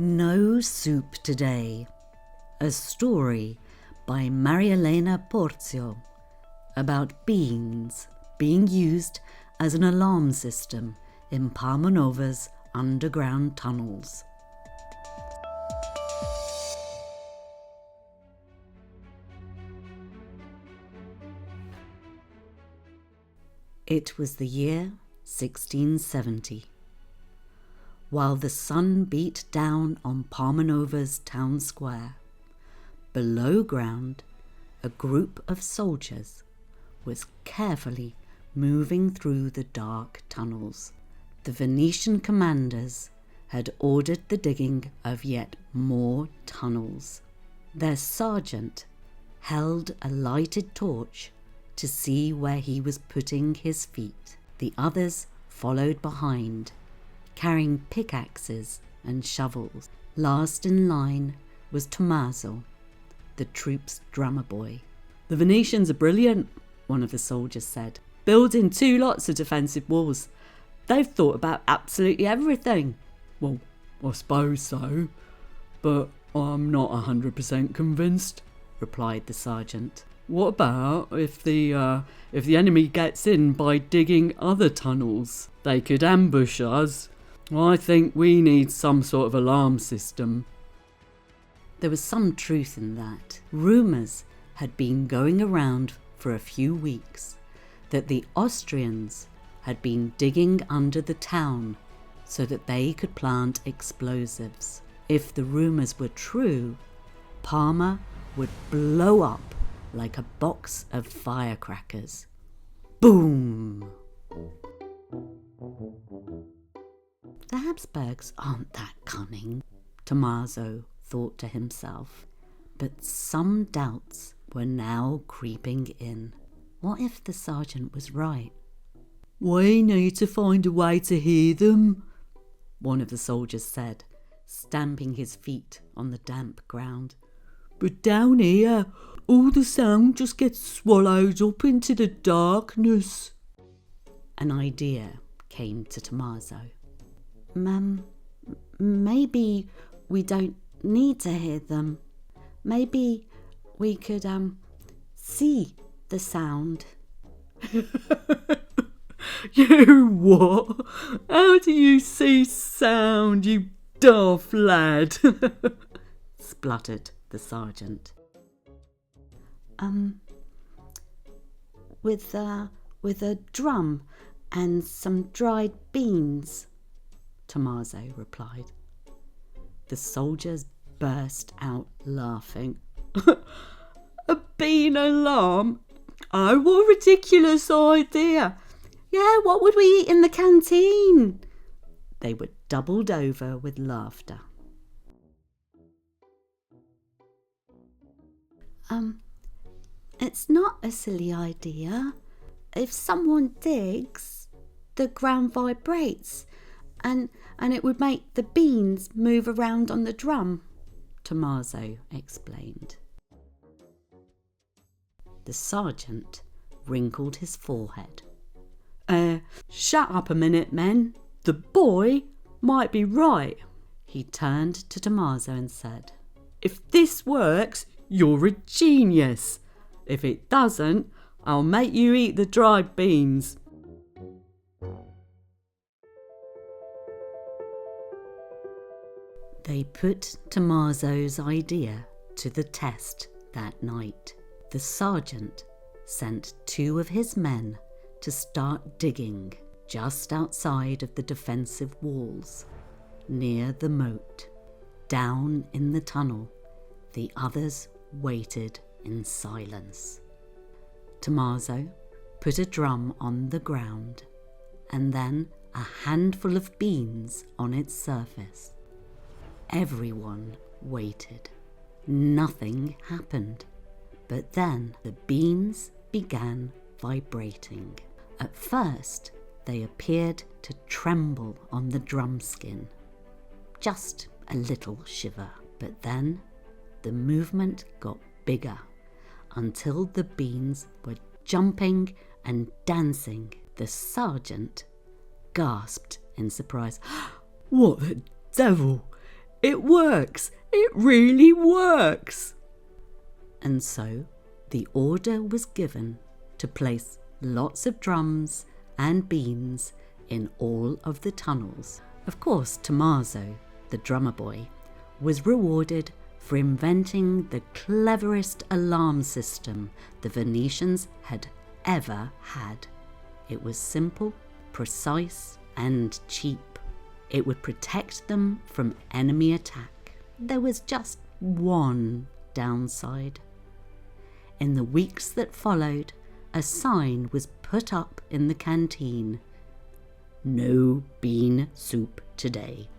No Soup Today, a story by Marielena Porzio about beans being used as an alarm system in Palmanova's underground tunnels. It was the year 1670. While the sun beat down on Palmanova's town square, below ground a group of soldiers was carefully moving through the dark tunnels. The Venetian commanders had ordered the digging of yet more tunnels. Their sergeant held a lighted torch to see where he was putting his feet. The others followed behind, carrying pickaxes and shovels. Last in line was Tommaso, the troop's drummer boy. "The Venetians are brilliant," one of the soldiers said, "building 2 lots of defensive walls. They've thought about absolutely everything." "Well, I suppose so, but I'm not 100% convinced," replied the sergeant. "What about if the enemy gets in by digging other tunnels? They could ambush us. I think we need some sort of alarm system." There was some truth in that. Rumours had been going around for a few weeks that the Austrians had been digging under the town so that they could plant explosives. If the rumours were true, Parma would blow up like a box of firecrackers. Boom! The Habsburgs aren't that cunning, Tommaso thought to himself, but some doubts were now creeping in. What if the sergeant was right? "We need to find a way to hear them," one of the soldiers said, stamping his feet on the damp ground. "But down here, all the sound just gets swallowed up into the darkness." An idea came to Tommaso. Maybe we don't need to hear them. Maybe we could see the sound." "You what? How do you see sound, you daft lad?" spluttered the sergeant. With a drum and some dried beans," Tommaso replied. The soldiers burst out laughing. "A bean alarm? Oh, what a ridiculous idea! Yeah, what would we eat in the canteen?" They were doubled over with laughter. It's not a silly idea. If someone digs, the ground vibrates, and it would make the beans move around on the drum," Tommaso explained. The sergeant wrinkled his forehead. Shut up a minute, men. The boy might be right." He turned to Tommaso and said, "If this works, you're a genius. If it doesn't, I'll make you eat the dried beans." They put Tommaso's idea to the test that night. The sergeant sent 2 of his men to start digging just outside of the defensive walls, near the moat. Down in the tunnel, the others waited in silence. Tommaso put a drum on the ground and then a handful of beans on its surface. Everyone waited. Nothing happened, but then the beans began vibrating. At first, they appeared to tremble on the drum skin. Just a little shiver, but then the movement got bigger until the beans were jumping and dancing. The sergeant gasped in surprise. "What the devil? It works! It really works!" And so the order was given to place lots of drums and beans in all of the tunnels. Of course, Tommaso, the drummer boy, was rewarded for inventing the cleverest alarm system the Venetians had ever had. It was simple, precise, and cheap. It would protect them from enemy attack. There was just one downside. In the weeks that followed, a sign was put up in the canteen: "No bean soup today."